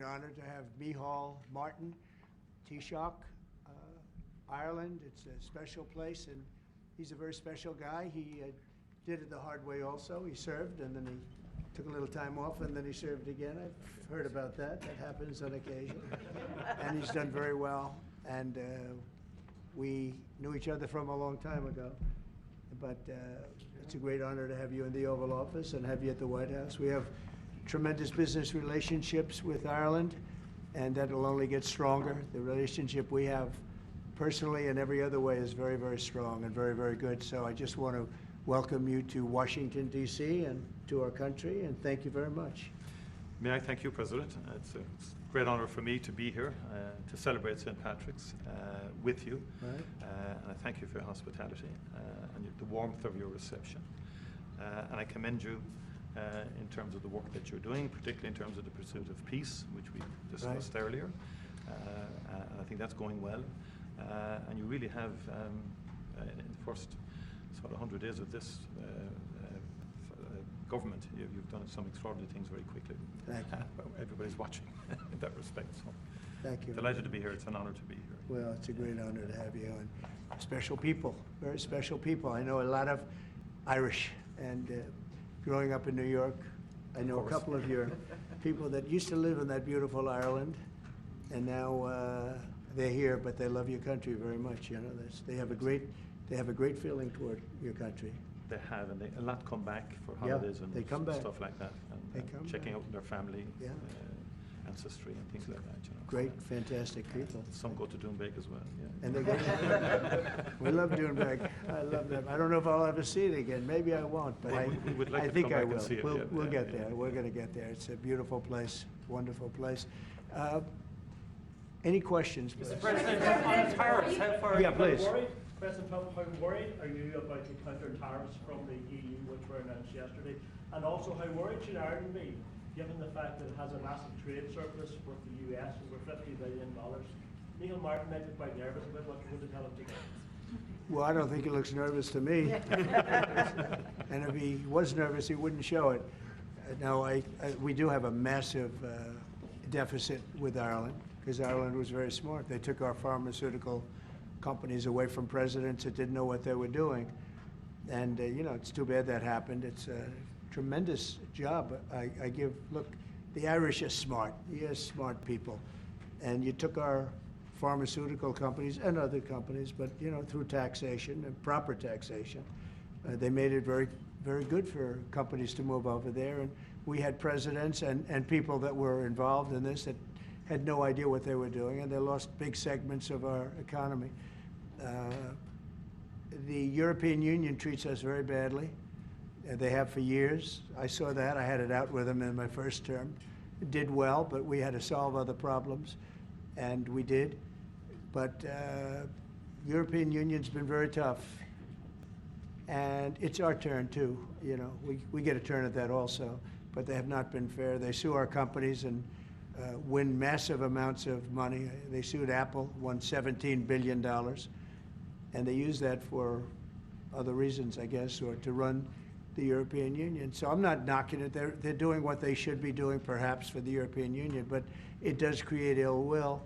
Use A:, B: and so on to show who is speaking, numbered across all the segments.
A: Honored to have Micheál Martin, taoiseach, Ireland. It's a special place, and he's a very special guy. He did it the hard way also. He served, and then he took a little time off, and then he served again. I've heard about that. That happens on occasion. And he's done very well. And we knew each other from a long time ago. But it's a great honor to have you in the Oval Office and have you at the White House. We have tremendous business relationships with Ireland, and that will only get stronger. The relationship we have personally and every other way is very, very strong and very, very good. So I just want to welcome you to Washington, D.C. and to our country, and thank you very much.
B: May I thank you, President. It's a great honor for me to be here to celebrate St. Patrick's with you.
A: Right.
B: And I thank you for your hospitality and the warmth of your reception. And I commend you in terms of the work that you're doing, particularly in terms of the pursuit of peace, which we discussed earlier. And I think that's going well. And you really have, in the first sort of 100 days of this government, you've done some extraordinary things very quickly.
A: Thank you.
B: Everybody's watching in that respect. So
A: Thank you.
B: Delighted to be here. It's an honor to be here.
A: Well, it's a great honor to have you, and special people, very special people. I know a lot of Irish, and growing up in New York, I know a couple of your people that used to live in that beautiful Ireland, and now they're here, but they love your country very much. You know, they have a great feeling toward your country.
B: They have, and a lot come back for holidays and
A: they come back.
B: Stuff like that, and checking out their family, ancestry, and things like that. You know.
A: Great, fantastic people.
B: Some go to Doonbeg as well. Yeah.
A: And they go. We love Doonbeg. I love them. I don't know if I'll ever see it again. Maybe I won't, but
B: we would like
A: I
B: to
A: think
B: come
A: I
B: back
A: will.
B: and see it.
A: We'll get there. We're going to get there. It's a beautiful place, wonderful place. Any questions, please?
C: Mr. President, on tariffs, how far are you
A: please.
C: worried? President Trump, how worried are you about the counter tariffs from the EU, which were announced yesterday? And also, how worried should Ireland be, given the fact that it has a massive trade surplus with the US, over $50 billion? Micheál Martin might be quite nervous about what you're going to tell him today.
A: Well, I don't think he looks nervous to me. And if he was nervous, he wouldn't show it. No, we do have a massive deficit with Ireland, because Ireland was very smart. They took our pharmaceutical companies away from presidents that didn't know what they were doing. And, you know, it's too bad that happened. It's a tremendous job look, the Irish are smart. You're smart people. And you took our pharmaceutical companies and other companies, but, you know, through taxation and proper taxation, they made it very, very good for companies to move over there. And we had presidents and people that were involved in this that had no idea what they were doing, and they lost big segments of our economy. The European Union treats us very badly. They have for years. I saw that. I had it out with them in my first term. It did well, but we had to solve other problems, and we did. But European Union's been very tough, and it's our turn too. You know, we get a turn at that also, but they have not been fair. They sue our companies and win massive amounts of money. They sued Apple, won $17 billion, and they use that for other reasons, I guess, or to run the European Union. So I'm not knocking it. They're doing what they should be doing, perhaps, for the European Union, but it does create ill will.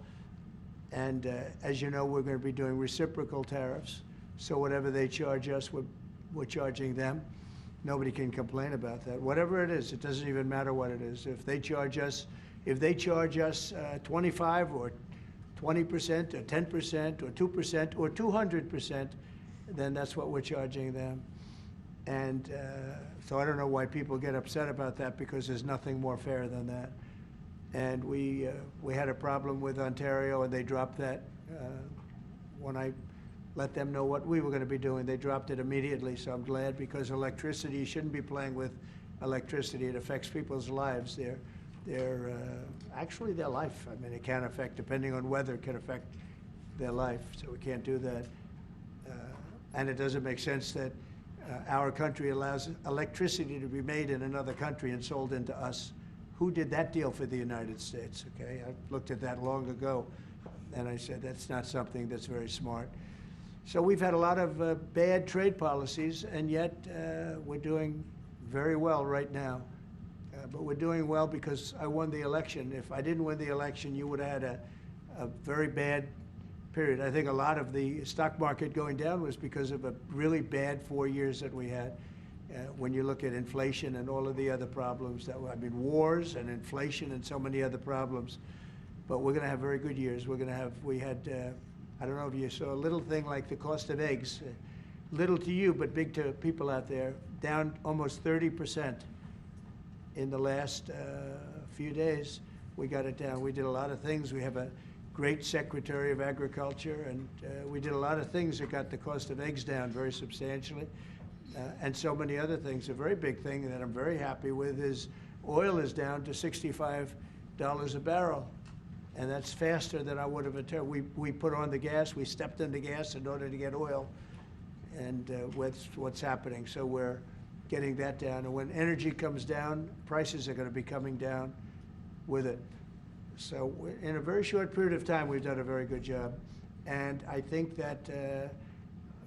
A: And as you know, we're going to be doing reciprocal tariffs. So whatever they charge us, we're charging them. Nobody can complain about that. Whatever it is, it doesn't even matter what it is. If they charge us 25 or 20% or 10% or 2% or 200%, then that's what we're charging them. And so I don't know why people get upset about that, because there's nothing more fair than that. And we had a problem with Ontario, and they dropped that when I let them know what we were going to be doing. They dropped it immediately, so I'm glad, because electricity, you shouldn't be playing with electricity. It affects people's lives. Actually their life. I mean, it can affect, depending on weather, it can affect their life, so we can't do that. And it doesn't make sense that our country allows electricity to be made in another country and sold into us. Who did that deal for the United States? Okay, I looked at that long ago, and I said that's not something that's very smart. So we've had a lot of bad trade policies, and yet we're doing very well right now. But we're doing well because I won the election. If I didn't win the election, you would have had a very bad period. I think a lot of the stock market going down was because of a really bad 4 years that we had. When you look at inflation and all of the other problems wars and inflation and so many other problems. But we're going to have very good years. We had, I don't know if you saw a little thing like the cost of eggs, little to you, but big to people out there, down almost 30% in the last few days. We got it down. We did a lot of things. We have a great Secretary of Agriculture, and we did a lot of things that got the cost of eggs down very substantially. And so many other things. A very big thing that I'm very happy with is oil is down to $65 a barrel. And that's faster than I would have anticipated. We put on the gas, we stepped in the gas in order to get oil, and what's happening. So we're getting that down. And when energy comes down, prices are going to be coming down with it. So in a very short period of time, we've done a very good job. And I think that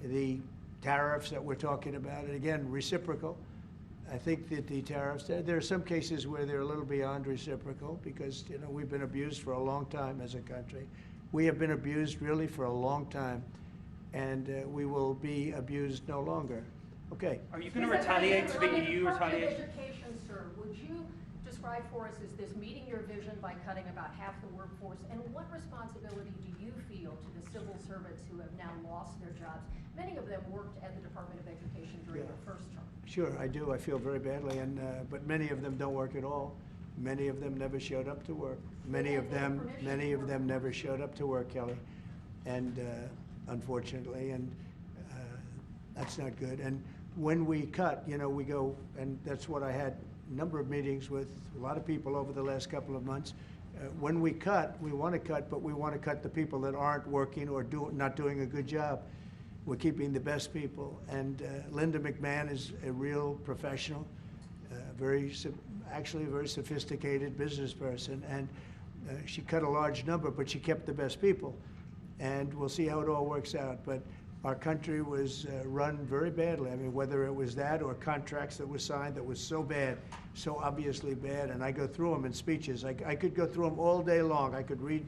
A: the tariffs that we're talking about, and again, reciprocal. I think that the tariffs, there are some cases where they're a little beyond reciprocal because, we've been abused for a long time as a country. We have been abused really for a long time, and we will be abused no longer. Okay.
D: Are you going to retaliate to the EU retaliation?
E: Education, sir, would you describe for us, is this meeting your vision by cutting about half the workforce? And what responsibility do you feel to the civil servants who have now lost their jobs? Many of them worked at the Department of Education during their first term.
A: Sure, I do. I feel very badly, but many of them don't work at all. Many of them never showed up to work. Many of them never showed up to work, Kelly, and unfortunately, and that's not good. And when we cut, we go, and that's what I had a number of meetings with a lot of people over the last couple of months. When we cut, we want to cut, but we want to cut the people that aren't working or not doing a good job. We're keeping the best people, and Linda McMahon is a real professional, actually a very sophisticated business person, and she cut a large number, but she kept the best people, and we'll see how it all works out. But our country was run very badly. I mean, whether it was that or contracts that were signed that was so bad, so obviously bad, and I go through them in speeches. I could go through them all day long. I could read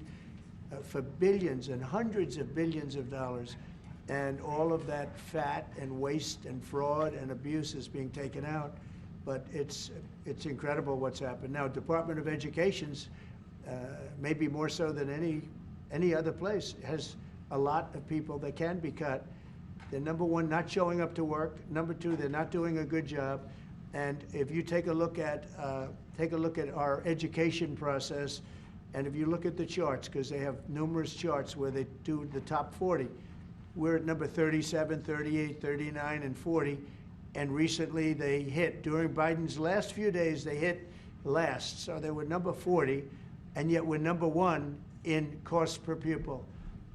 A: for billions and hundreds of billions of dollars. And all of that fat and waste and fraud and abuse is being taken out. But it's incredible what's happened. Now, Department of Education's, maybe more so than any other place, has a lot of people that can be cut. They're, number one, not showing up to work. Number two, they're not doing a good job. And if you take a look at our education process, and if you look at the charts, because they have numerous charts where they do the top 40, we're at number 37, 38, 39, and 40. And recently they hit, during Biden's last few days, they hit last. So they were number 40, and yet we're number 1 in cost per pupil.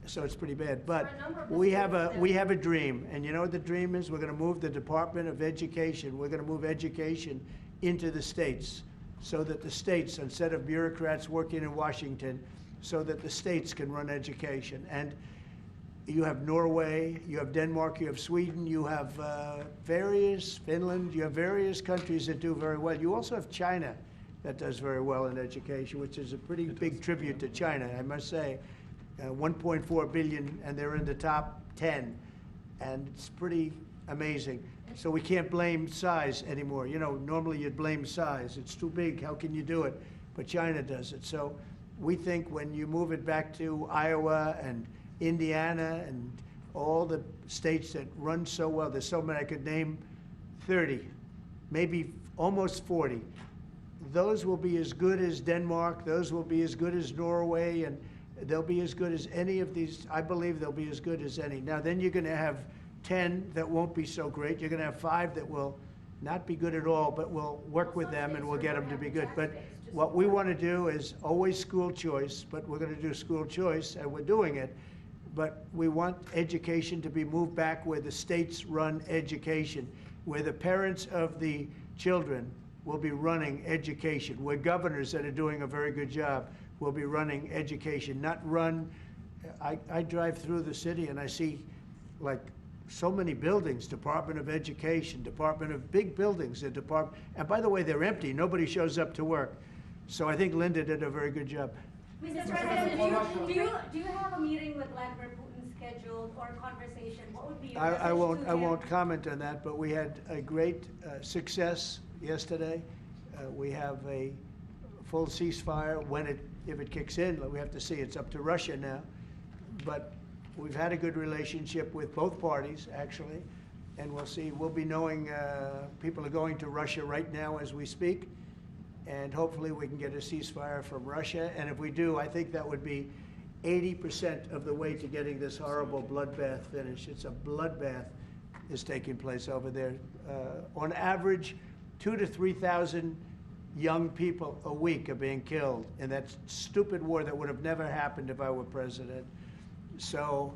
A: So it's pretty bad. But we have a dream. And you know what the dream is? We're going to move the Department of Education. We're going to move education into the states so that the states, instead of bureaucrats working in Washington, so that the states can run education. And you have Norway, you have Denmark, you have Sweden, you have Finland, you have various countries that do very well. You also have China that does very well in education, which is a pretty big tribute to China, I must say. 1.4 billion, and they're in the top 10, and it's pretty amazing. So we can't blame size anymore. Normally you'd blame size. It's too big, how can you do it? But China does it. So we think when you move it back to Iowa and Indiana and all the states that run so well, there's so many, I could name 30, maybe almost 40. Those will be as good as Denmark, those will be as good as Norway, and they'll be as good as any of these. I believe they'll be as good as any. Now then you're going to have 10 that won't be so great. You're going to have 5 that will not be good at all, but we'll work with them and we'll get them to be good. But what we want to do is always school choice, but we're going to do school choice, and we're doing it. But we want education to be moved back where the states run education, where the parents of the children will be running education, where governors that are doing a very good job will be running education, not run. I drive through the city and I see like so many buildings, Department of Education, Department of big buildings, and by the way, they're empty. Nobody shows up to work. So I think Linda did a very good job.
F: Mr. President, do you have a meeting with Vladimir Putin scheduled or a conversation? What would be your message
A: I
F: to him?
A: won't comment on that, but we had a great success yesterday. We have a full ceasefire. If it kicks in, we have to see. It's up to Russia now. But we've had a good relationship with both parties, actually, and we'll see. We'll be knowing people are going to Russia right now as we speak, and hopefully we can get a ceasefire from Russia. And if we do, I think that would be 80% of the way to getting this horrible bloodbath finished. It's a bloodbath is taking place over there. On average, 2,000 to 3,000 young people a week are being killed in that stupid war that would have never happened if I were president. So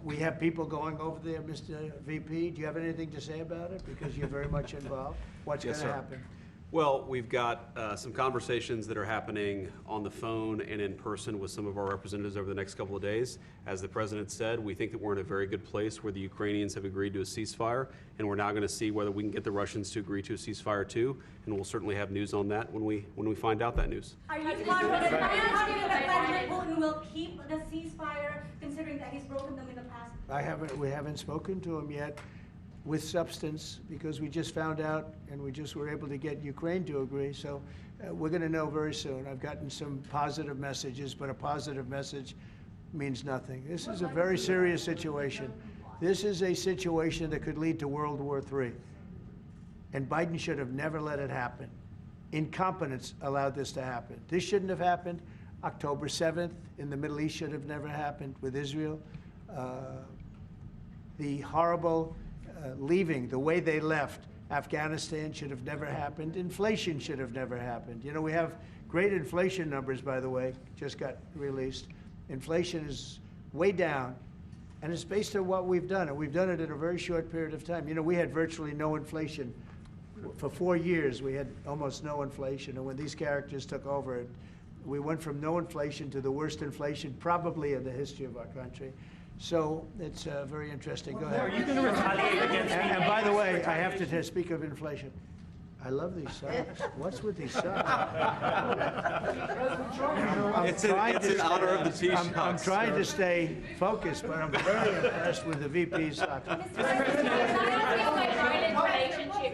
A: we have people going over there. Mr. VP, do you have anything to say about it? Because you're very much involved. What's going to happen?
G: Well, we've got some conversations that are happening on the phone and in person with some of our representatives over the next couple of days. As the president said, we think that we're in a very good place where the Ukrainians have agreed to a ceasefire, and we're now going to see whether we can get the Russians to agree to a ceasefire too, and we'll certainly have news on that when we find out that news.
F: Are you confident that Vladimir Putin will keep the ceasefire, considering that he's broken them in the past?
A: We haven't spoken to him yet with substance, because we just found out and we just were able to get Ukraine to agree. So we're going to know very soon. I've gotten some positive messages, but a positive message means nothing. This is a very serious situation. This is a situation that could lead to World War III. And Biden should have never let it happen. Incompetence allowed this to happen. This shouldn't have happened. October 7th in the Middle East should have never happened with Israel. The horrible leaving, the way they left Afghanistan should have never happened. Inflation should have never happened. You know, we have great inflation numbers, by the way, just got released. Inflation is way down, and it's based on what we've done, and we've done it in a very short period of time. You know, we had virtually no inflation. For 4 years, we had almost no inflation, and when these characters took over, we went from no inflation to the worst inflation probably in the history of our country. So it's very interesting. Go ahead.
D: Are you going to retaliate against me?
A: And by the way, I have to speak of inflation. I love these socks. What's with these socks?
G: It's in honor of the Taoiseach.
A: I'm trying to stay focused, but I'm very impressed with the VP's socks.
H: What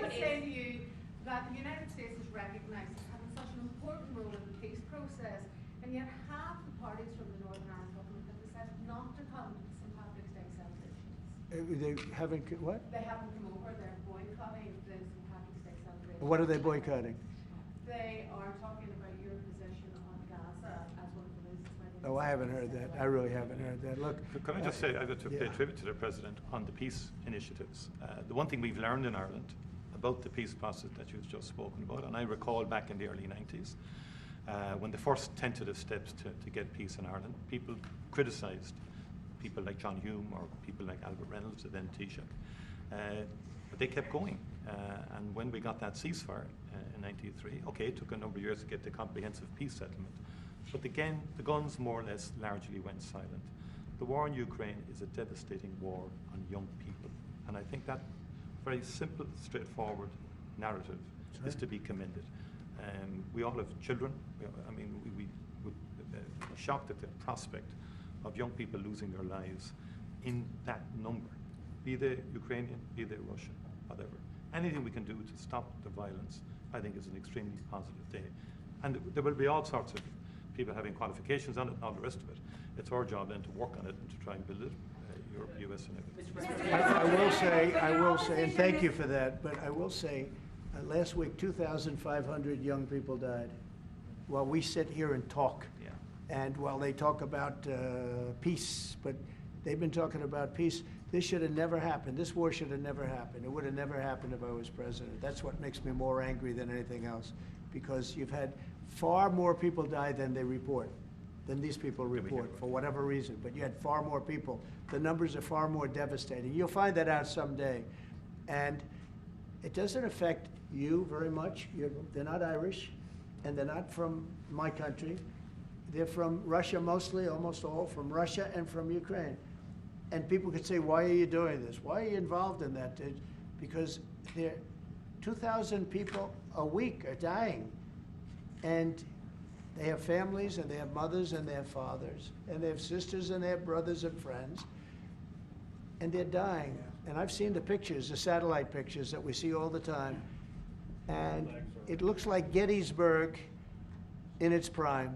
H: would say to you that the United States is recognized as having such an important role in the peace process, and yet half the parties from the Northern Ireland government have decided not to come to St. Patrick's Day celebrations?
A: They haven't, what?
H: They haven't come over, they're boycotting the St. Patrick's Day celebration.
A: What are they boycotting?
H: They are talking about your position on Gaza as one of the reasons why they...
A: Oh, I haven't heard that. I really haven't heard that. Look.
B: Can I just say, I got to pay
A: Yeah.
B: tribute to the President on the peace initiatives. The one thing we've learned in Ireland about the peace process that you've just spoken about, and I recall back in the early 90s, when the first tentative steps to get peace in Ireland, people criticised people like John Hume or people like Albert Reynolds, the then Taoiseach. But they kept going. And when we got that ceasefire in 1993, okay, it took a number of years to get the comprehensive peace settlement. But again, the guns more or less largely went silent. The war in Ukraine is a devastating war on young people. And I think that very simple, straightforward narrative is to be commended. We all have children. We would be shocked at the prospect of young people losing their lives in that number, be they Ukrainian, be they Russian, whatever. Anything we can do to stop the violence, I think, is an extremely positive day. And there will be all sorts of people having qualifications on it and all the rest of it. It's our job then to work on it and to try and build it, Europe, US, and everything.
A: I will say, and thank you for that, but I will say, last week 2,500 young people died while we sit here and talk.
B: Yeah.
A: And while they talk about peace, but they've been talking about peace. This should have never happened. This war should have never happened. It would have never happened if I was president. That's what makes me more angry than anything else, because you've had far more people die than they report, than these people report, for whatever reason. But you had far more people. The numbers are far more devastating. You'll find that out someday. And it doesn't affect you very much. They're not Irish, and they're not from my country. They're from Russia mostly, almost all from Russia and from Ukraine. And people could say, why are you doing this? Why are you involved in that? Because 2,000 people a week are dying. And they have families, and they have mothers, and they have fathers, and they have sisters, and they have brothers and friends. And they're dying. And I've seen the pictures, the satellite pictures that we see all the time. And it looks like Gettysburg in its prime,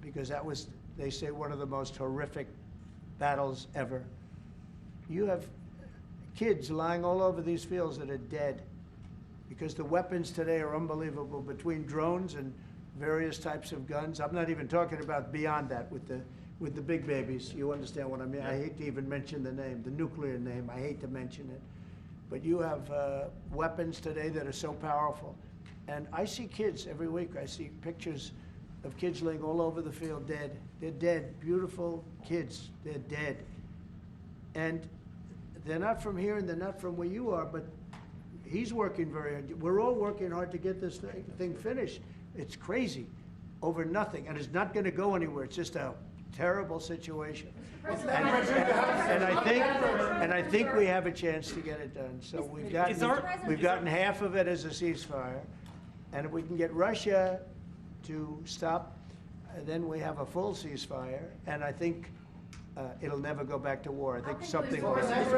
A: because that was, they say, one of the most horrific battles ever. You have kids lying all over these fields that are dead, because the weapons today are unbelievable, between drones and various types of guns. I'm not even talking about beyond that with the big babies. You understand what I mean? I hate to even mention the name, the nuclear name. I hate to mention it. But you have weapons today that are so powerful. And I see kids every week. I see pictures of kids laying all over the field dead. They're dead, beautiful kids. They're dead. And they're not from here and they're not from where you are, but he's working very hard. We're all working hard to get this thing finished. It's crazy over nothing, and it's not going to go anywhere. It's just a terrible situation. And I think we have a chance to get it done. So we've gotten half of it as a ceasefire, and if we can get Russia to stop, then we have a full ceasefire, and I think it'll never go back to war. I think something will.
E: Can I ask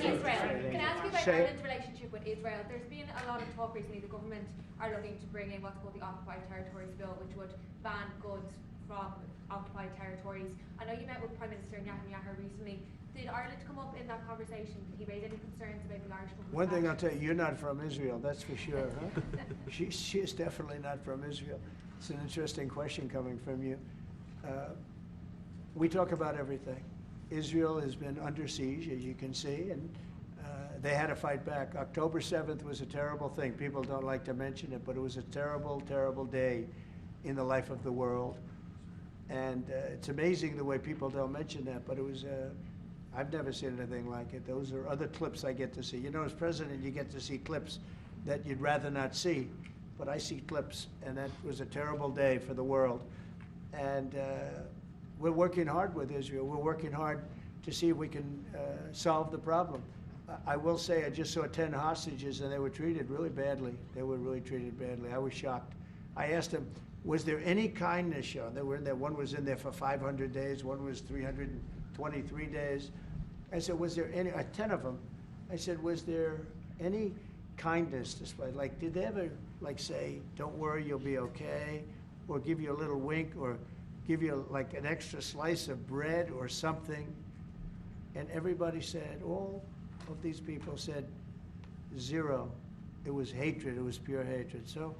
E: you about Ireland's relationship with Israel? There's been a lot of talk recently. The government are looking to bring in what's called the Occupied Territories Bill, which would ban goods from occupied territories. I know you met with Prime Minister Netanyahu recently. Did Ireland come up in that conversation? Did he raise any concerns about the Irish government?
A: One thing I'll tell you, you're not from Israel, that's for sure, huh? She's definitely not from Israel. It's an interesting question coming from you. We talk about everything. Israel has been under siege, as you can see, and they had to fight back. October 7th was a terrible thing. People don't like to mention it, but it was a terrible, terrible day in the life of the world. And it's amazing the way people don't mention that, but it was, I've never seen anything like it. Those are other clips I get to see. You know, as president, you get to see clips that you'd rather not see. But I see clips, and that was a terrible day for the world. And we're working hard with Israel. We're working hard to see if we can solve the problem. I will say I just saw 10 hostages, and they were treated really badly. They were really treated badly. I was shocked. I asked them, was there any kindness shown? They were in there. One was in there for 500 days. One was 323 days. I said, was there any, 10 of them, I said, was there any kindness displayed? Like, did they ever, like, say, don't worry, you'll be okay, or give you a little wink, or give you like an extra slice of bread or something? And everybody said, all of these people said, zero. It was hatred. It was pure hatred. So,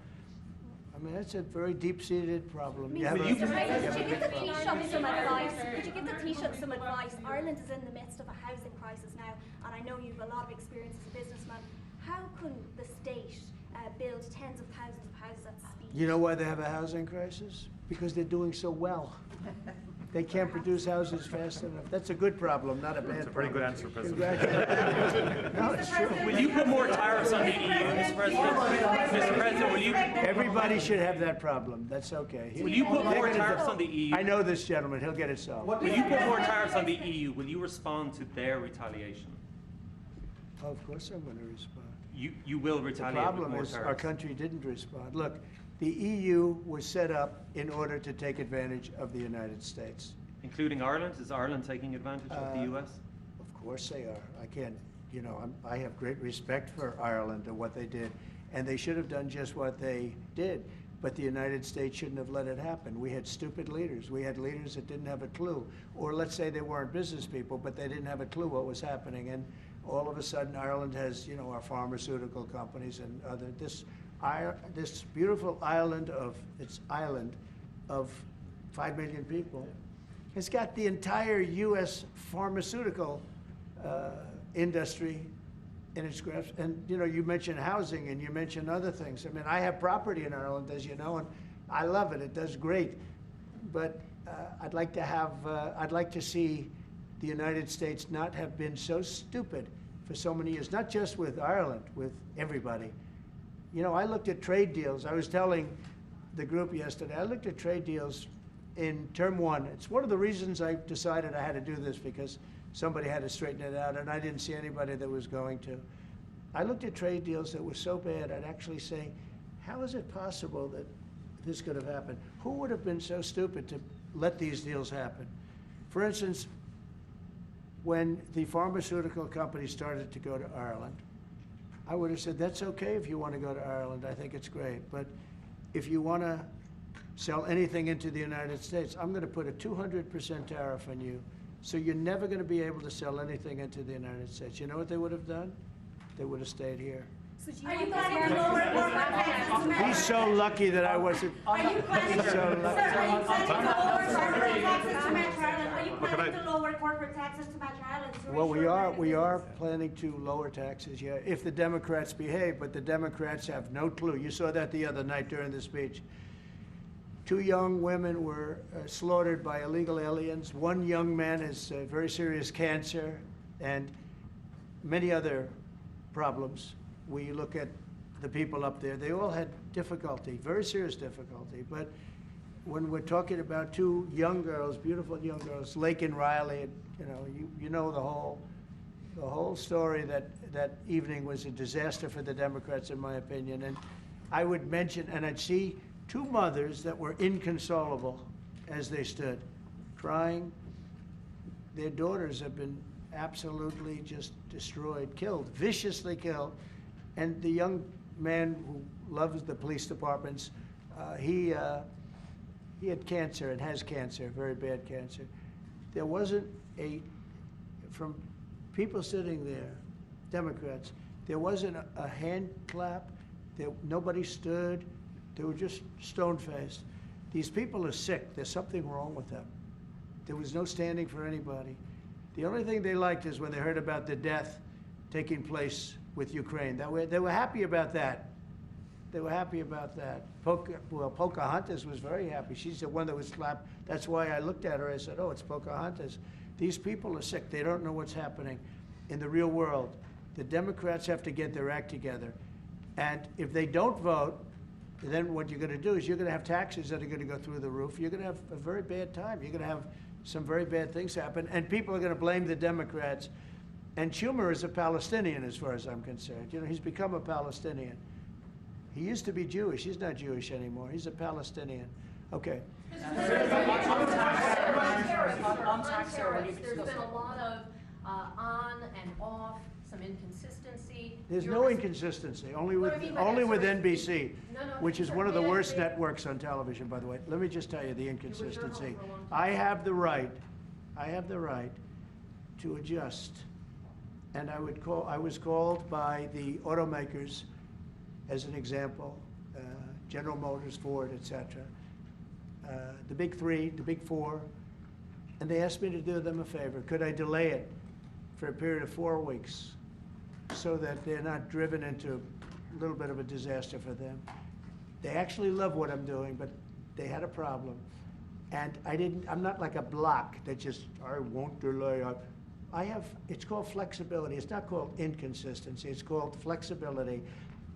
A: I mean, that's a very deep-seated problem.
I: Could you give the Taoiseach some advice? Ireland is in the midst of a housing crisis now, and I know you have a lot of experience as a businessman. How can the state build tens of thousands of houses at speed?
A: You know why they have a housing crisis? Because they're doing so well. They can't produce houses fast enough. That's a good problem, not a bad problem.
B: That's a pretty good answer, President.
A: Congratulations. No, it's true.
D: Will you put more tariffs on the EU, Mr. President? Mr. President, will you?
A: Everybody should have that problem. That's okay.
D: Will you put more tariffs on the EU?
A: I know this gentleman. He'll get it solved.
D: Will you put more tariffs on the EU? Will you respond to their retaliation?
A: Oh, of course I'm going to respond.
D: You will
A: The
D: retaliate with
A: problem
D: more
A: is
D: tariffs.
A: our country didn't respond. Look, the EU was set up in order to take advantage of the United States.
D: Including Ireland? Is Ireland taking advantage of the US?
A: Of course they are. I can't, you know, I have great respect for Ireland and what they did. And they should have done just what they did. But the United States shouldn't have let it happen. We had stupid leaders. We had leaders that didn't have a clue. Or let's say they weren't business people, but they didn't have a clue what was happening. And all of a sudden, Ireland has, you know, our pharmaceutical companies and other, this beautiful island of 5 million people has got the entire U.S. pharmaceutical industry in its grasp. And, you know, you mentioned housing and you mentioned other things. I mean, I have property in Ireland, as you know, and I love it. It does great. But I'd like to see the United States not have been so stupid for so many years, not just with Ireland, with everybody. You know, I looked at trade deals. I was telling the group yesterday, I looked at trade deals in term one. It's one of the reasons I decided I had to do this, because somebody had to straighten it out, and I didn't see anybody that was going to. I looked at trade deals that were so bad, I'd actually say, how is it possible that this could have happened? Who would have been so stupid to let these deals happen? For instance, when the pharmaceutical companies started to go to Ireland, I would have said, that's okay if you want to go to Ireland, I think it's great. But if you want to sell anything into the United States, I'm going to put a 200% tariff on you, so you're never going to be able to sell anything into the United States. You know what they would have done? They would have stayed here.
I: So do you
F: Are you
I: want
F: planning
I: this
F: to lower corporate taxes to match?
A: He's so lucky that I wasn't.
F: Are you planning to,
A: So,
F: sir, are you planning to lower corporate taxes to match Ireland? Are you
B: Look,
F: planning to lower corporate taxes to match Ireland? to
A: Well,
F: ensure
A: we are
F: business?
A: planning to lower taxes, yeah, if the Democrats behave, but the Democrats have no clue. You saw that the other night during the speech. 2 young women were slaughtered by illegal aliens. 1 young man has very serious cancer, and many other problems. We look at the people up there, they all had difficulty, very serious difficulty. But when we're talking about 2 young girls, beautiful young girls, Lake and Riley, you know the whole story. That evening was a disaster for the Democrats, in my opinion. And I would mention, and I'd see 2 mothers that were inconsolable as they stood, crying. Their daughters have been absolutely just destroyed, killed, viciously killed. And the young man who loves the police departments, he had cancer and has cancer, very bad cancer. There wasn't from people sitting there, Democrats, there wasn't a hand clap. Nobody stood. They were just stone-faced. These people are sick. There's something wrong with them. There was no standing for anybody. The only thing they liked is when they heard about the death taking place with Ukraine. They were happy about that. They were happy about that. Pocahontas was very happy. She's the one that was slapped. That's why I looked at her. I said, oh, it's Pocahontas. These people are sick. They don't know what's happening in the real world. The Democrats have to get their act together. And if they don't vote, then what you're going to do is you're going to have taxes that are going to go through the roof. You're going to have a very bad time. You're going to have some very bad things happen. And people are going to blame the Democrats. And Schumer is a Palestinian, as far as I'm concerned. He's become a Palestinian. He used to be Jewish. He's not Jewish anymore. He's a Palestinian. Okay.
E: On tariffs, there's been a lot of on and off, some inconsistency.
A: There's no inconsistency, only with NBC, which is one of the worst networks on television, by the way. Let me just tell you the inconsistency. I have the right to adjust. And I was called by the automakers, as an example, General Motors, Ford, etc., the big 3, the big 4, and they asked me to do them a favor. Could I delay it for a period of 4 weeks so that they're not driven into a little bit of a disaster for them? They actually love what I'm doing, but they had a problem. And I'm not like a block that just, I won't delay. It's called flexibility. It's not called inconsistency. It's called flexibility.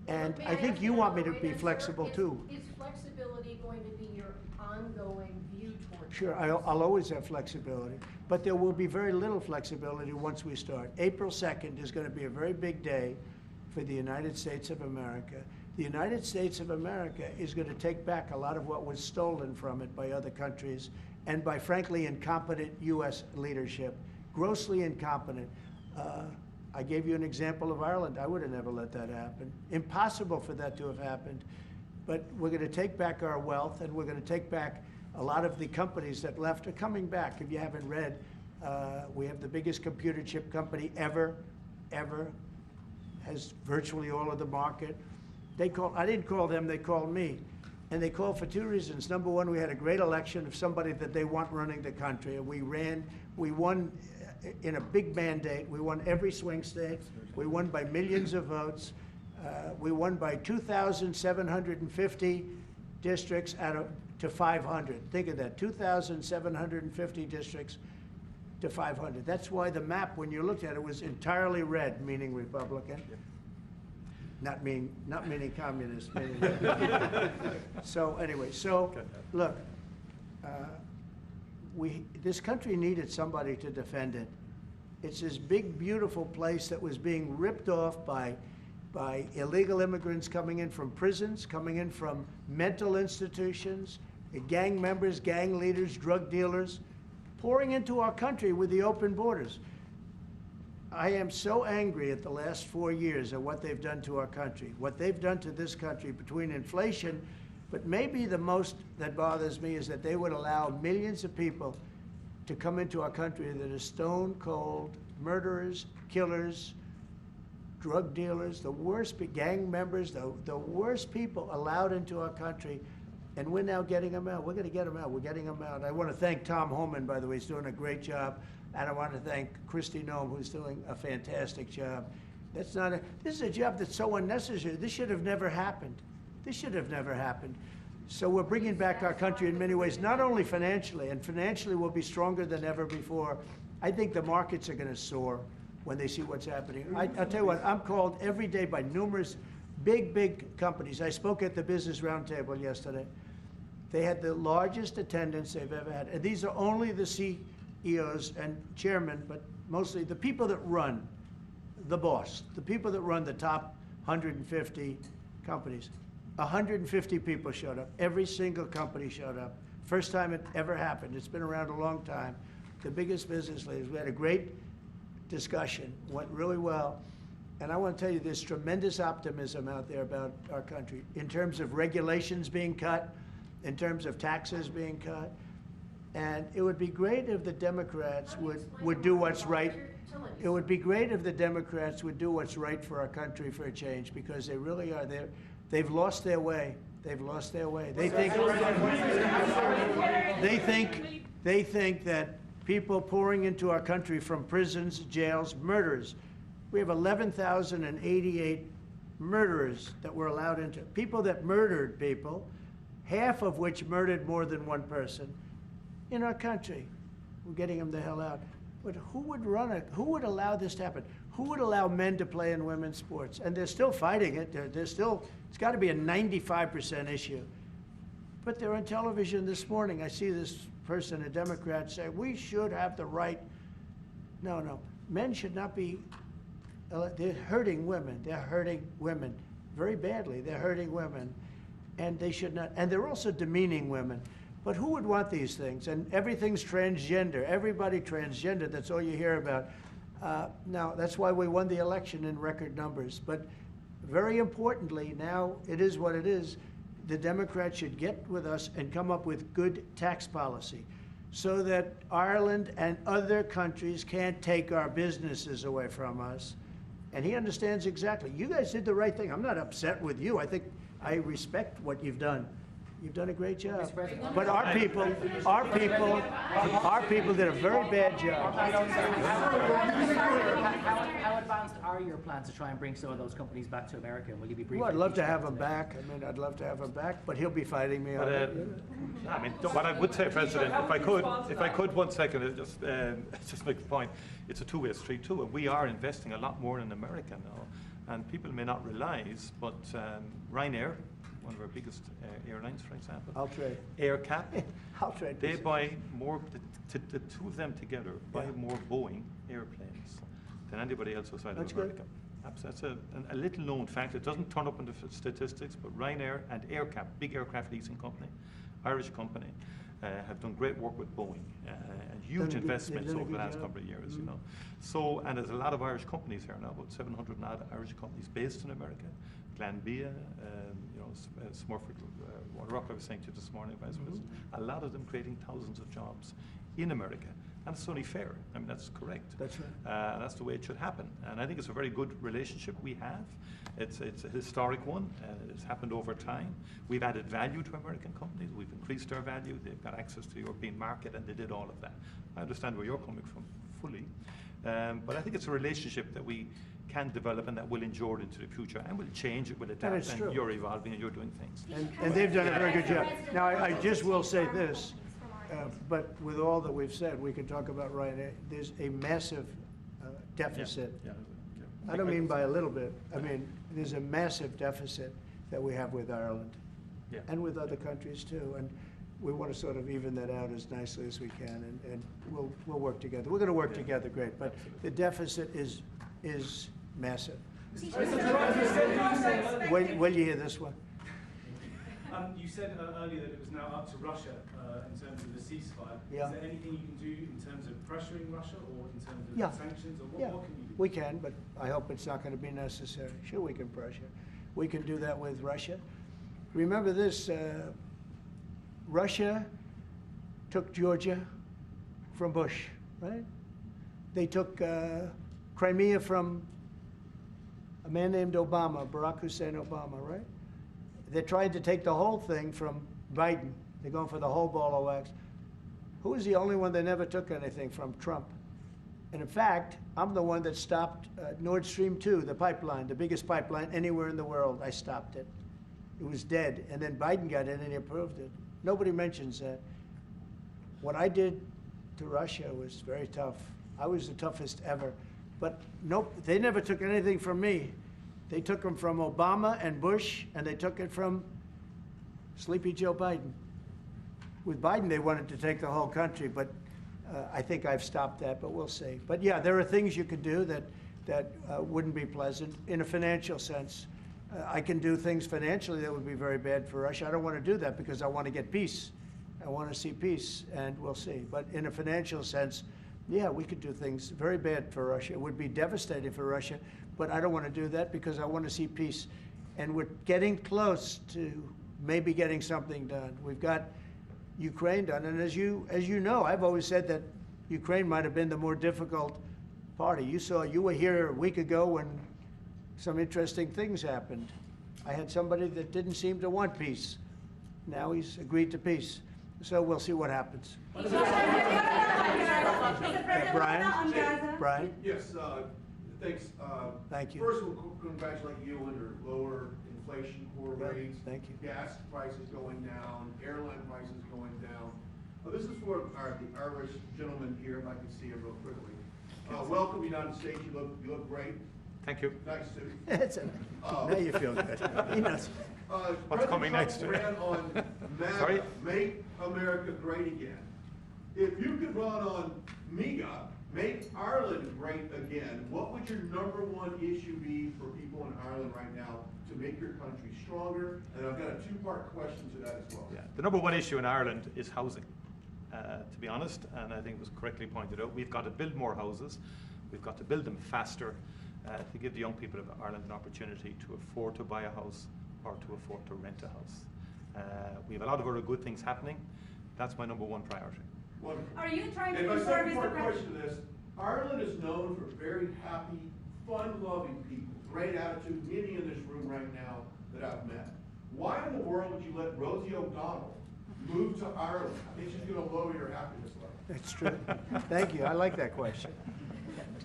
A: And I think you want me to be flexible too.
E: Is flexibility going to be your ongoing view towards?
A: Sure, I'll always have flexibility, but there will be very little flexibility once we start. April 2nd is going to be a very big day for the United States of America. The United States of America is going to take back a lot of what was stolen from it by other countries and by, frankly, incompetent U.S. leadership, grossly incompetent. I gave you an example of Ireland. I would have never let that happen. Impossible for that to have happened. But we're going to take back our wealth, and we're going to take back a lot of the companies that left are coming back. If you haven't read, we have the biggest computer chip company ever, has virtually all of the market. I didn't call them, they called me. And they called for 2 reasons. Number one, we had a great election of somebody that they want running the country. And we won in a big mandate. We won every swing state. We won by millions of votes. We won by 2,750 districts to 500. Think of that, 2,750 districts to 500. That's why the map, when you looked at it, was entirely red, meaning Republican. Not meaning communist. Meaning so anyway, look, this country needed somebody to defend it. It's this big, beautiful place that was being ripped off by illegal immigrants coming in from prisons, coming in from mental institutions, gang members, gang leaders, drug dealers, pouring into our country with the open borders. I am so angry at the last 4 years at what they've done to our country, what they've done to this country between inflation, but maybe the most that bothers me is that they would allow millions of people to come into our country that are stone cold murderers, killers, drug dealers, the worst gang members, the worst people allowed into our country, and we're now getting them out. We're going to get them out. We're getting them out. I want to thank Tom Homan, by the way. He's doing a great job. And I want to thank Christy Noem, who's doing a fantastic job. This is a job that's so unnecessary. This should have never happened. This should have never happened. So we're bringing back our country in many ways, not only financially, and financially we'll be stronger than ever before. I think the markets are going to soar when they see what's happening. I'll tell you what, I'm called every day by numerous big companies. I spoke at the Business Roundtable yesterday. They had the largest attendance they've ever had. And these are only the CEOs and chairmen, but mostly the people that run, the boss, the people that run the top 150 companies. 150 people showed up. Every single company showed up. First time it ever happened. It's been around a long time. The biggest business leaders. We had a great discussion, went really well. And I want to tell you, there's tremendous optimism out there about our country in terms of regulations being cut, in terms of taxes being cut. And it would be great if the Democrats would do what's right. It would be great if the Democrats would do what's right for our country for a change, because they really are there. They've lost their way. They've lost their way. They think that people pouring into our country from prisons, jails, murderers. We have 11,088 murderers that were allowed into, people that murdered people, half of which murdered more than one person in our country. We're getting them the hell out. But who would allow this to happen? Who would allow men to play in women's sports? And they're still fighting it. They're still, it's got to be a 95% issue. But they're on television this morning. I see this person, a Democrat, say, we should have the right. No. Men should not be, they're hurting women. They're hurting women very badly. They're hurting women. And they should not, and they're also demeaning women. But who would want these things? And everything's transgender. Everybody transgender. That's all you hear about. Now, that's why we won the election in record numbers. But very importantly, now it is what it is. The Democrats should get with us and come up with good tax policy so that Ireland and other countries can't take our businesses away from us. And he understands exactly. You guys did the right thing. I'm not upset with you. I think I respect what you've done. You've done a great job. But our people did a very bad job.
D: How advanced are your plans to try and bring some of those companies back to America? Will you be briefing?
A: Well, I'd love to have him back. I mean, I'd love to have him back, but he'll be fighting me on it.
B: I mean, what I would say, President, if I could 1 second, just make the point. It's a two-way street too, and we are investing a lot more in America now. And people may not realize, but Ryanair, one of our biggest airlines, for example, AirCap, they buy more, the two of them together buy more Boeing airplanes than anybody else outside of America. That's a little known fact. It doesn't turn up in the statistics, but Ryanair and AirCap, big aircraft leasing company, Irish company, have done great work with Boeing and huge investments over the last couple of years, you know. So, and there's a lot of Irish companies here now, about 700 odd Irish companies based in America. Glanbia, Smurford, Rock, I was saying to you this morning, Vice President, a lot of them creating thousands of jobs in America. And it's only fair. I mean, that's correct.
A: That's right.
B: That's the way it should happen. And I think it's a very good relationship we have. It's a historic one. It's happened over time. We've added value to American companies. We've increased their value. They've got access to the European market, and they did all of that. I understand where you're coming from fully. But I think it's a relationship that we can develop and that will endure into the future and will change, it will adapt, and you're evolving and you're doing things.
A: And they've done a very good job. Now, I just will say this, but with all that we've said, we can talk about Ryanair. There's a massive deficit. I don't mean by a little bit. I mean, there's a massive deficit that we have with Ireland and with other countries too. And we want to sort of even that out as nicely as we can, and we'll work together. We're going to work together great, but the deficit is massive. Will you hear this one?
J: You said earlier that it was now up to Russia in terms of the ceasefire.
A: Yeah.
J: Is there anything you can do in terms of pressuring Russia or in terms of
A: Yeah.
J: sanctions? Or
A: Yeah,
J: what can you do?
A: we can, but I hope it's not going to be necessary. Sure, we can pressure. We can do that with Russia. Remember this, Russia took Georgia from Bush, right? They took Crimea from a man named Obama, Barack Hussein Obama, right? They're trying to take the whole thing from Biden. They're going for the whole ball of wax. Who was the only one that never took anything from? Trump. And in fact, I'm the one that stopped Nord Stream 2, the pipeline, the biggest pipeline anywhere in the world. I stopped it. It was dead. And then Biden got in and he approved it. Nobody mentions that. What I did to Russia was very tough. I was the toughest ever. But nope, they never took anything from me. They took them from Obama and Bush, and they took it from Sleepy Joe Biden. With Biden, they wanted to take the whole country, but I think I've stopped that, but we'll see. But yeah, there are things you could do that wouldn't be pleasant in a financial sense. I can do things financially that would be very bad for Russia. I don't want to do that because I want to get peace. I want to see peace, and we'll see. But in a financial sense, yeah, we could do things very bad for Russia. It would be devastating for Russia, but I don't want to do that because I want to see peace. And we're getting close to maybe getting something done. We've got Ukraine done, and as you know, I've always said that Ukraine might have been the more difficult party. You were here a week ago when some interesting things happened. I had somebody that didn't seem to want peace. Now he's agreed to peace. So we'll see what happens. Brian?
K: Yes, thanks.
A: Thank you.
K: First, we'll congratulate you on your lower inflation core rates.
A: Thank you.
K: Gas prices going down, airline prices going down. This is for the Irish gentleman here, if I can see it real quickly. Welcome, United States. You look great.
B: Thank you.
K: Nice suit.
A: That's it. Now you feel good. He knows.
B: What's coming next?
K: Ran on MAGA,
B: Sorry?
K: Make America Great Again. If you could run on MEGA, Make Ireland Great Again, what would your #1 issue be for people in Ireland right now to make your country stronger? And I've got a 2-part question to that as well.
B: Yeah, the #1 issue in Ireland is housing, to be honest, and I think it was correctly pointed out. We've got to build more houses. We've got to build them faster to give the young people of Ireland an opportunity to afford to buy a house or to afford to rent a house. We have a lot of other good things happening. That's my #1 priority.
K: Wonderful.
F: Are you trying to
K: and my
F: service
K: second
F: the
K: part question
F: president?
K: to this, Ireland is known for very happy, fun-loving people, great attitude, many in this room right now that I've met. Why in the world would you let Rosie O'Donnell move to Ireland? I think she's going to lower your happiness level.
A: That's true. Thank you. I like that question.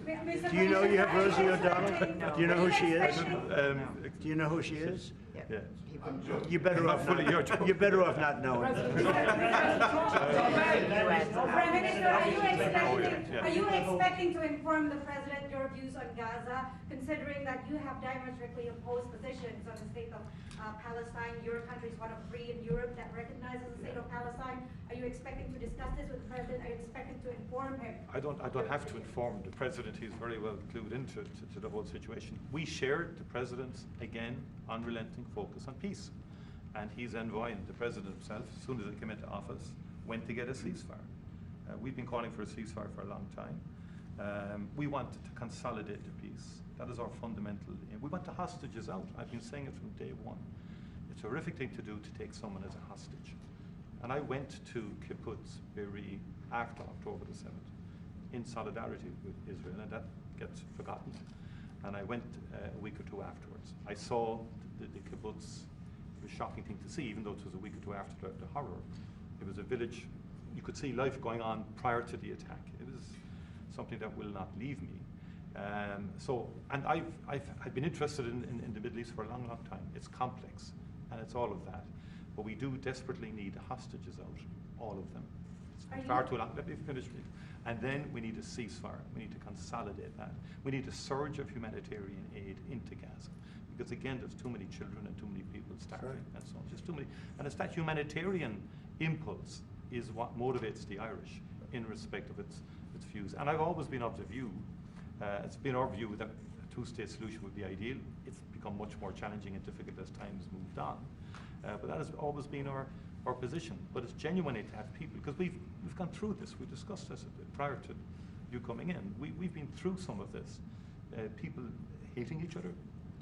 F: Mr.
A: Do you know you have
F: President,
A: Rosie O'Donnell? Do you know who she is?
F: expecting-
A: Do you know who she is?
B: Yeah.
K: I'm joking.
A: You're better off
B: fully your joke.
A: You're better off not knowing.
F: Prime Minister, are you expecting to inform the President your views on Gaza, considering that you have diametrically opposed positions on the state of Palestine? Your country is one of 3 in Europe that recognizes the state of Palestine. Are you expecting to discuss this with the President? Are you expecting to inform him?
B: I don't have to inform the President. He's very well clued into to the whole situation. We shared the President's, again, unrelenting focus on peace. And he's envoying the President himself, as soon as he came into office, went to get a ceasefire. We've been calling for a ceasefire for a long time. We want to consolidate the peace. That is our fundamental aim. We want the hostages out. I've been saying it from day one. It's a horrific thing to do to take someone as a hostage. And I went to Kibbutz Be'eri after October the 7th in solidarity with Israel, and that gets forgotten. And I went a week or 2 afterwards. I saw the kibbutz. It was a shocking thing to see, even though it was a week or 2 after the horror. It was a village. You could see life going on prior to the attack. It was something that will not leave me. And I've been interested in the Middle East for a long, long time. It's complex, and it's all of that. But we do desperately need the hostages out, all of them. It's far too long. Let me finish, please. And then we need a ceasefire. We need to consolidate that. We need a surge of humanitarian aid into Gaza. Because again, there's too many children and too many people starving and so on. Just too many. And it's that humanitarian impulse is what motivates the Irish in respect of its views. And I've always been of the view, it's been our view that a two-state solution would be ideal. It's become much more challenging and difficult as time has moved on. But that has always been our position. But it's genuinely to have people, because we've gone through this. We discussed this prior to you coming in. We've been through some of this. People hating each other,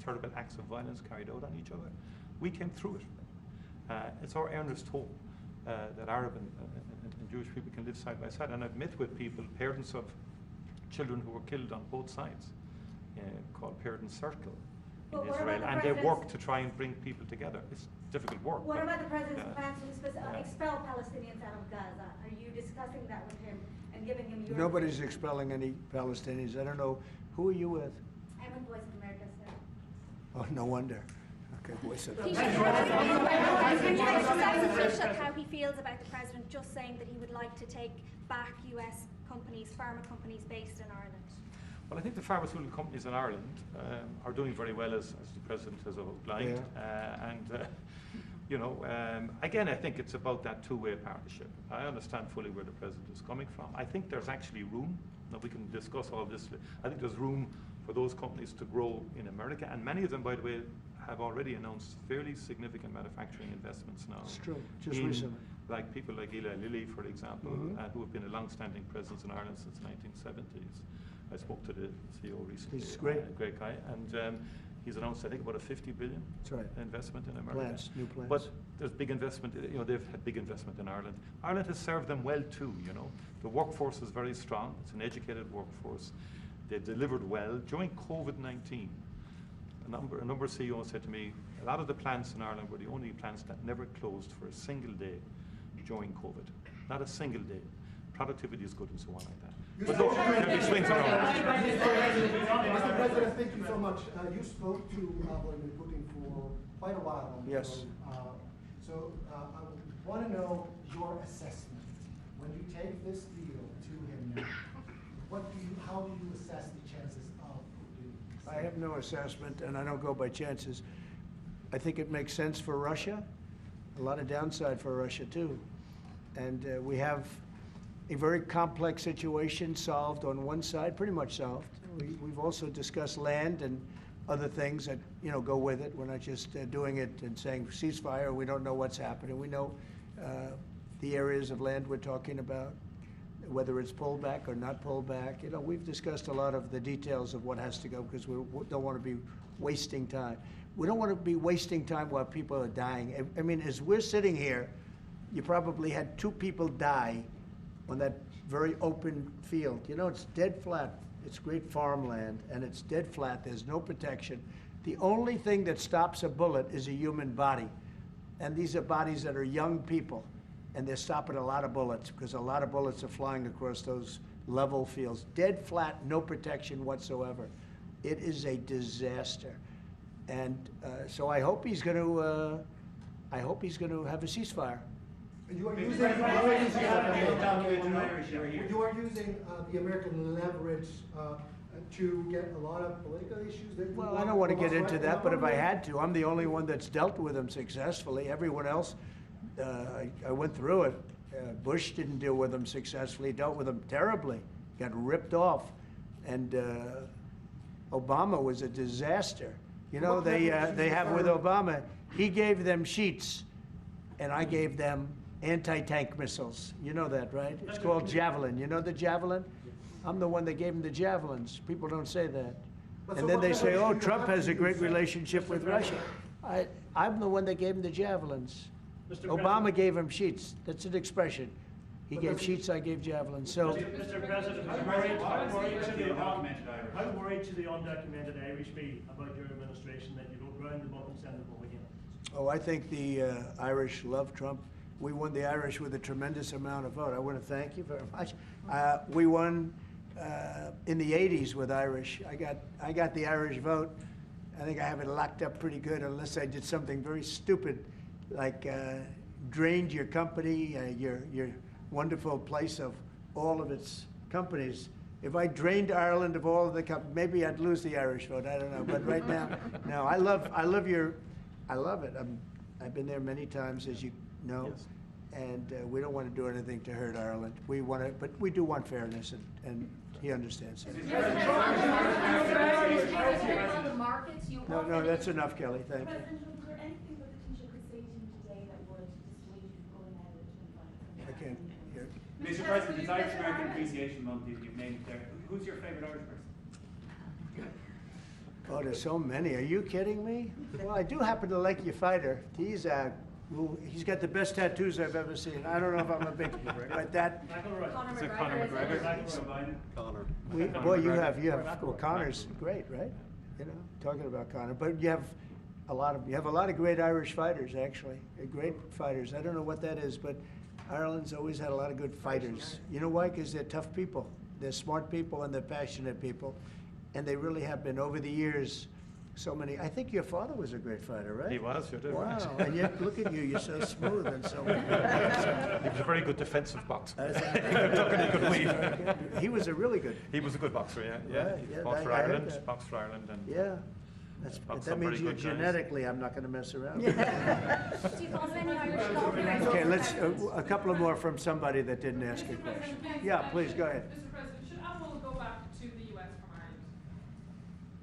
B: terrible acts of violence carried out on each other. We came through it. It's our earnest hope that Arab and Jewish people can live side by side. And I've met with people, parents of children who were killed on both sides, called Parent Circle in Israel, and they work to try and bring people together. It's difficult work.
F: What about the president's plans to expel Palestinians out of Gaza? Are you discussing that with him and giving him your...
A: Nobody's expelling any Palestinians. I don't know. Who are you with?
F: I'm with Voice of America, sir.
A: Oh, no wonder. Okay, Voice of
I: Can
A: America.
I: you ask Usha how he feels about the president just saying that he would like to take back US companies, pharma companies based in Ireland?
B: Well, I think the pharmaceutical companies in Ireland are doing very well, as the President has outlined. Again, I think it's about that two-way partnership. I understand fully where the President is coming from. I think there's actually room. Now, we can discuss all this. I think there's room for those companies to grow in America, and many of them, by the way, have already announced fairly significant manufacturing investments now.
A: It's true, just recently.
B: Like people like Eli Lilly, for example, who have been a long-standing presence in Ireland since the 1970s. I spoke to the CEO recently.
A: He's great.
B: Great guy. And he's announced, I think, about a $50 billion investment in America.
A: New plants.
B: But there's big investment, they've had big investment in Ireland. Ireland has served them well too, The workforce is very strong. It's an educated workforce. They delivered well. During COVID-19, a number of CEOs said to me, a lot of the plants in Ireland were the only plants that never closed for a single day during COVID. Not a single day. Productivity is good and so on like that. But look, there'll be swings around.
L: Mr. President, thank you so much. You spoke to Vladimir Putin for quite a while on the
A: Yes.
L: phone. So I want to know your assessment. When you take this deal to him now, how do you assess the chances of Putin?
A: I have no assessment, and I don't go by chances. I think it makes sense for Russia, a lot of downside for Russia too. And we have a very complex situation solved on one side, pretty much solved. We've also discussed land and other things that go with it. We're not just doing it and saying ceasefire. We don't know what's happening. We know the areas of land we're talking about, whether it's pulled back or not pulled back. We've discussed a lot of the details of what has to go because we don't want to be wasting time. We don't want to be wasting time while people are dying. I mean, as we're sitting here, you probably had 2 people die on that very open field. It's dead flat. It's great farmland, and it's dead flat. There's no protection. The only thing that stops a bullet is a human body. And these are bodies that are young people, and they're stopping a lot of bullets because a lot of bullets are flying across those level fields. Dead flat, no protection whatsoever. It is a disaster. And so I hope he's going to have a ceasefire.
L: You are using the American leverage to get a lot of political issues.
A: Well, I don't want to get into that, but if I had to, I'm the only one that's dealt with them successfully. Everyone else, I went through it. Bush didn't deal with them successfully, dealt with them terribly, got ripped off. And Obama was a disaster. They have with Obama, he gave them sheets, and I gave them anti-tank missiles. You know that, right? It's called Javelin. You know the Javelin? I'm the one that gave them the Javelins. People don't say that. And then they say, oh, Trump has a great relationship with Russia. I'm the one that gave him the Javelins. Obama gave him sheets. That's an expression. He gave sheets, I gave Javelins. So,
C: Mr. President, how worried should the undocumented Irish be about your administration that you don't round them up and send them home again?
A: Oh, I think the Irish love Trump. We won the Irish with a tremendous amount of vote. I want to thank you very much. We won in the 80s with Irish. I got the Irish vote. I think I have it locked up pretty good unless I did something very stupid, like drained your company, your wonderful place of all of its companies. If I drained Ireland of all of the companies, maybe I'd lose the Irish vote. I don't know. But right now, no. I love it. I've been there many times, as you know.
B: Yes.
A: and we don't want to do anything to hurt Ireland. We want to, but we do want fairness, and he understands that.
E: The markets, you
A: No, no, that's enough, Kelly, thank you.
M: President, was there anything that the taoiseach could say to you today that would dissuade you from going ahead with
A: I can't hear.
J: Mr. President, it's Irish American Appreciation Month, you've named it there. Who's your favourite Irish person?
A: Oh, there's so many. Are you kidding me? Well, I do happen to like your fighter. He's got the best tattoos I've ever seen. I don't know if I'm a big, but that.
B: Is it Conor McGregor?
G: Connor.
A: Boy, you have. Well, Connor's great, right? You know, talking about Connor, but you have a lot of great Irish fighters, actually. Great fighters. I don't know what that is, but Ireland's always had a lot of good fighters. You know why? Because they're tough people. They're smart people and they're passionate people. And they really have been over the years. So many. I think your father was a great fighter, right?
B: He was, you did.
A: Wow.
B: Right.
A: And yet, look at you. You're so smooth and so.
B: He was a very good defensive boxer. He could weave.
A: He was a really good.
B: He was a good boxer, yeah.
A: Right, yeah,
B: Fought for
A: I heard
B: Ireland,
A: that.
B: boxed for Ireland, and
A: Yeah.
B: boxed
A: That
B: some
A: means
B: very
A: you
B: good guys.
A: genetically, I'm not going to mess around.
I: Do you follow any Irish golf?
A: Okay, let's a couple of more from somebody that didn't ask a question. Yeah, please go ahead.
N: Mr. President, should Apple go back to the US from Ireland?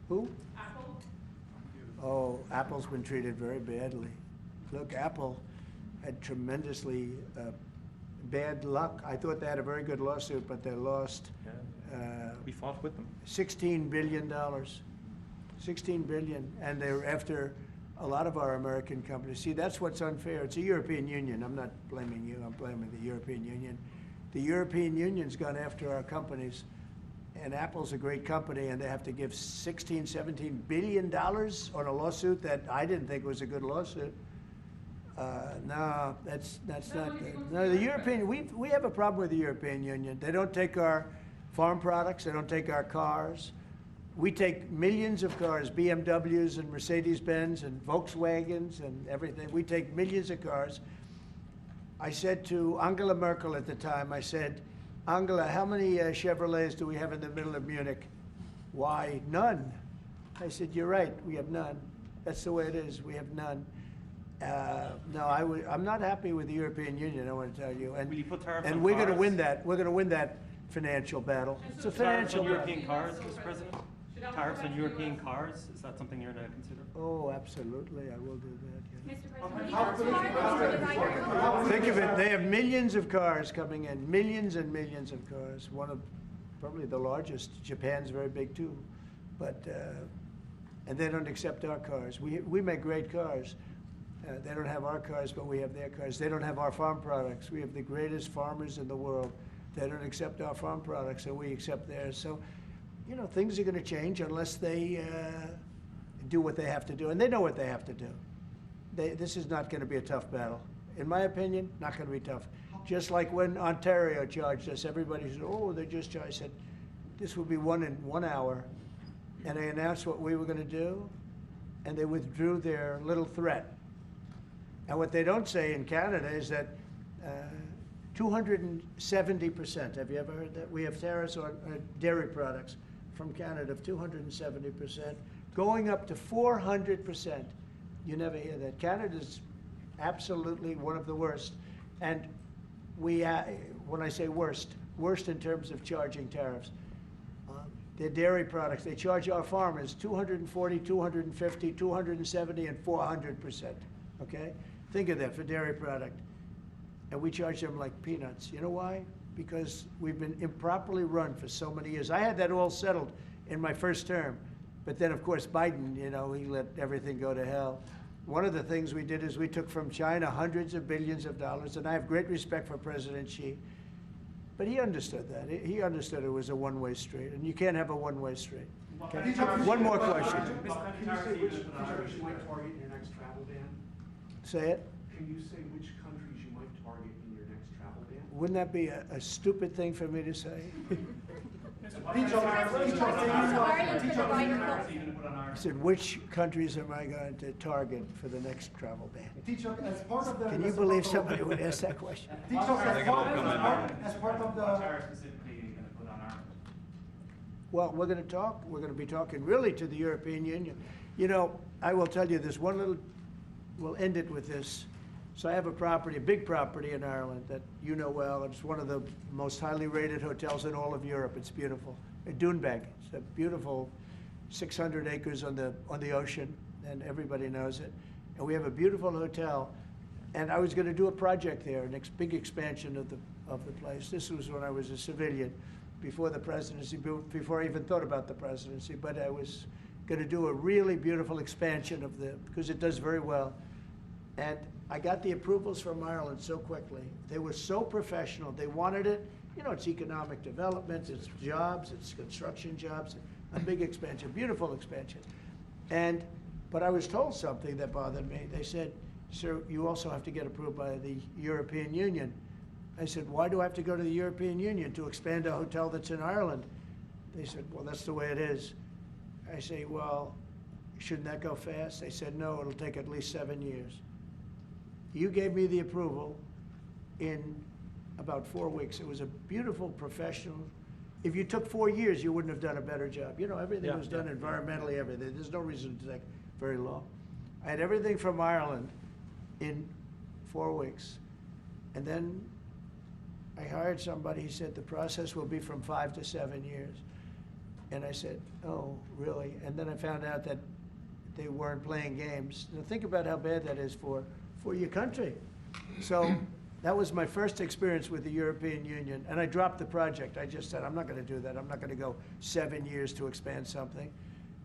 A: Who?
N: Apple?
A: Oh, Apple's been treated very badly. Look, Apple had tremendously bad luck. I thought they had a very good lawsuit, but they lost
B: we fought with them.
A: $16 billion. $16 billion, and they're after a lot of our American companies. See, that's what's unfair. It's a European Union. I'm not blaming you. I'm blaming the European Union. The European Union's gone after our companies, and Apple's a great company, and they have to give $16-17 billion on a lawsuit that I didn't think was a good lawsuit. No, that's not good. No, the European, we have a problem with the European Union. They don't take our farm products. They don't take our cars. We take millions of cars, BMWs and Mercedes-Benz and Volkswagens and everything. We take millions of cars. I said to Angela Merkel at the time, I said, Angela, how many Chevrolets do we have in the middle of Munich? Why, none. I said, you're right, we have none. That's the way it is, we have none. No, I'm not happy with the European Union, I want to tell you. And,
J: Will you put tariffs
A: and
J: on
A: we're going to
J: cars?
A: win that. We're going to win that financial battle. It's a financial battle.
J: European cars, Mr. President? Tariffs on European cars, is that something you're going to consider?
A: Oh, absolutely, I will do that. Yeah.
I: Mr. President, will you go to Ireland to the right?
A: Think of it, they have millions of cars coming in, millions and millions of cars. One of probably the largest. Japan's very big too, but and they don't accept our cars. We make great cars. They don't have our cars, but we have their cars. They don't have our farm products. We have the greatest farmers in the world. They don't accept our farm products, and we accept theirs. So, you know, things are going to change unless they do what they have to do, and they know what they have to do. This is not going to be a tough battle. In my opinion, not going to be tough. Just like when Ontario charged us, everybody said, oh, they just charged. I said, this will be won in 1 hour. And they announced what we were going to do, and they withdrew their little threat. And what they don't say in Canada is that 270%, have you ever heard that? We have tariffs on dairy products from Canada of 270%, going up to 400%. You never hear that. Canada's absolutely one of the worst. And we, when I say worst in terms of charging tariffs. Their dairy products, they charge our farmers 240, 250, 270, and 400%, okay? Think of that for dairy product. And we charge them like peanuts. You know why? Because we've been improperly run for so many years. I had that all settled in my first term. But then, of course, Biden, you know, he let everything go to hell. One of the things we did is we took from China hundreds of billions of dollars, and I have great respect for President Xi. But he understood that. He understood it was a one-way street, and you can't have a one-way street. Okay. One more question.
L: Can you say which countries you might target in your next travel ban?
A: Say it.
L: Can you say which countries you might target in your next travel ban?
A: Wouldn't that be a stupid thing for me to say? I said, which countries am I going to target for the next travel ban?
L: As part of the,
A: Can you believe somebody would ask that question?
L: as part of the.
A: Well, we're going to talk. We're going to be talking really to the European Union. You know, I will tell you this one little. We'll end it with this. So I have a property, a big property in Ireland that you know well. It's one of the most highly rated hotels in all of Europe. It's beautiful. Doonbeg. It's a beautiful 600 acres on the ocean, and everybody knows it. And we have a beautiful hotel. And I was going to do a project there, a big expansion of the place. This was when I was a civilian, before the presidency, before I even thought about the presidency. But I was going to do a really beautiful expansion because it does very well. And I got the approvals from Ireland so quickly. They were so professional. They wanted it. You know, it's economic development, it's jobs, it's construction jobs, a big expansion, beautiful expansion. But I was told something that bothered me. They said, sir, you also have to get approved by the European Union. I said, why do I have to go to the European Union to expand a hotel that's in Ireland? They said, well, that's the way it is. I say, well, shouldn't that go fast? They said, no, it'll take at least 7 years. You gave me the approval in about 4 weeks. It was a beautiful professional. If you took 4 years, you wouldn't have done a better job. You know, everything was done environmentally, everything. There's no reason to take very long. I had everything from Ireland in 4 weeks. And then I hired somebody. He said the process will be from 5 to 7 years. And I said, oh, really? And then I found out that they weren't playing games. Now think about how bad that is for your country. So that was my first experience with the European Union. And I dropped the project. I just said, I'm not going to do that. I'm not going to go 7 years to expand something.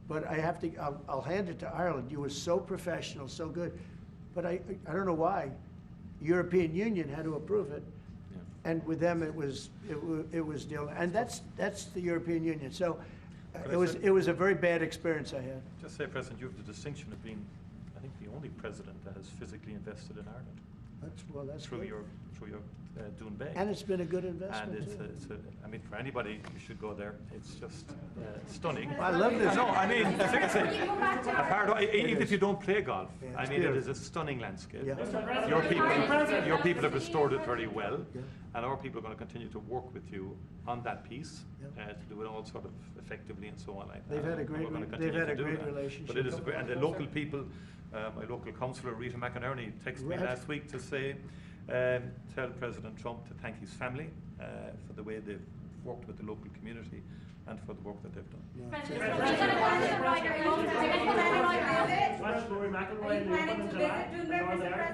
A: But I have to, I'll hand it to Ireland. You were so professional, so good. But I don't know why. European Union had to approve it. And with them, it was deal. And that's the European Union. So it was a very bad experience I had.
B: Just say, President, you have the distinction of being, I think, the only president that has physically invested in Ireland.
A: That's
B: through
A: good.
B: your Doonbeg.
A: And it's been a good investment.
B: And I mean, for anybody, you should go there. It's just stunning.
A: I love this.
B: No, I mean, even if you don't play golf, I mean,
A: beautiful.
B: it is a stunning landscape.
A: Yeah.
B: Your people have restored it very well, and our people are going to continue to work with you on that piece to do it all sort of effectively and so on like that.
A: They've had a great relationship.
B: But it is and the local people, my local councillor Rita McInerney texted me last week to say, tell President Trump to thank his family for the way they've worked with the local community and for the work that they've done.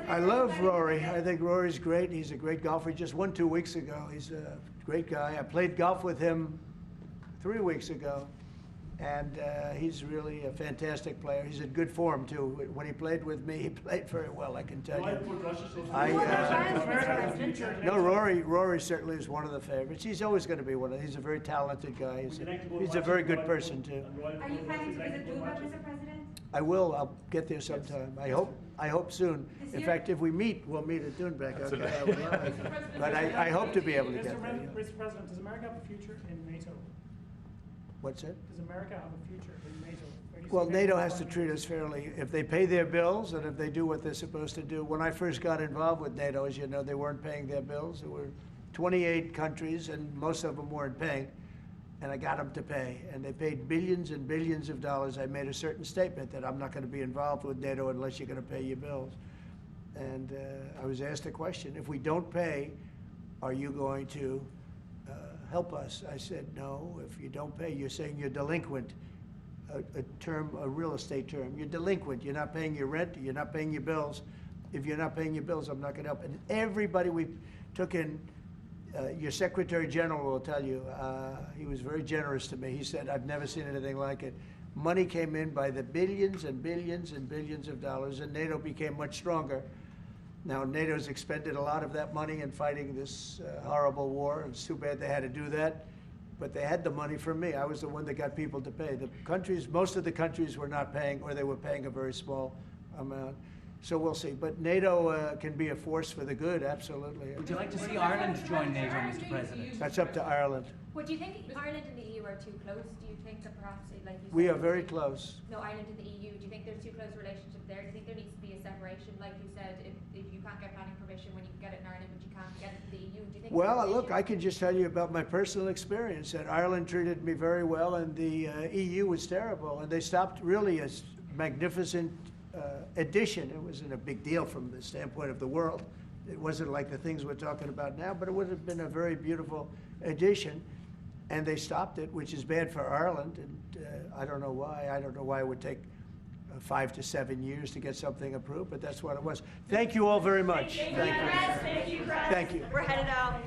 A: I love Rory. I think Rory's great. He's a great golfer. He just won 2 weeks ago. He's a great guy. I played golf with him 3 weeks ago. And he's really a fantastic player. He's in good form, too. When he played with me, he played very well, I can tell you. No, Rory certainly is one of the favorites. He's always going to be one of them. He's a very talented guy. He's a very good person, too.
F: Are you planning to visit Doonbeg, Mr. President?
A: I will. I'll get there sometime. I hope soon. In fact, if we meet, we'll meet at Doonbeg. Okay, I would love it. But I hope to be able to get there.
C: Mr. President, does America have a future in NATO?
A: What's it?
C: Does America have a future in NATO?
A: Well, NATO has to treat us fairly. If they pay their bills and if they do what they're supposed to do. When I first got involved with NATO, as you know, they weren't paying their bills. There were 28 countries, and most of them weren't paying. And I got them to pay. And they paid billions and billions of dollars. I made a certain statement that I'm not going to be involved with NATO unless you're going to pay your bills. And I was asked a question, if we don't pay, are you going to help us? I said, no, if you don't pay, you're saying you're delinquent. A real estate term. You're delinquent. You're not paying your rent. You're not paying your bills. If you're not paying your bills, I'm not going to help. And everybody we took in, your Secretary General will tell you, he was very generous to me. He said, I've never seen anything like it. Money came in by the billions and billions and billions of dollars, and NATO became much stronger. Now, NATO's expended a lot of that money in fighting this horrible war. It's too bad they had to do that, but they had the money from me. I was the one that got people to pay. The countries, most of the countries were not paying, or they were paying a very small amount. So we'll see. But NATO can be a force for the good, absolutely.
D: Would you like to see Ireland join NATO, Mr. President?
A: That's up to Ireland.
E: Well, do you think Ireland and the EU are too close? Do you think that perhaps, like you said...
A: We are very close.
E: No, Ireland and the EU. Do you think there's too close a relationship there? Do you think there needs to be a separation? Like you said, if you can't get planning permission when you can get it in Ireland, but you can't get it in the EU, do you think...
A: Well, look, I can just tell you about my personal experience. That Ireland treated me very well, and the EU was terrible. And they stopped really a magnificent addition. It wasn't a big deal from the standpoint of the world. It wasn't like the things we're talking about now, but it would have been a very beautiful addition. And they stopped it, which is bad for Ireland, and I don't know why. I don't know why it would take 5 to 7 years to get something approved, but that's what it was. Thank you all very much.
M: Thank you.
A: Thank you.
M: We're headed out.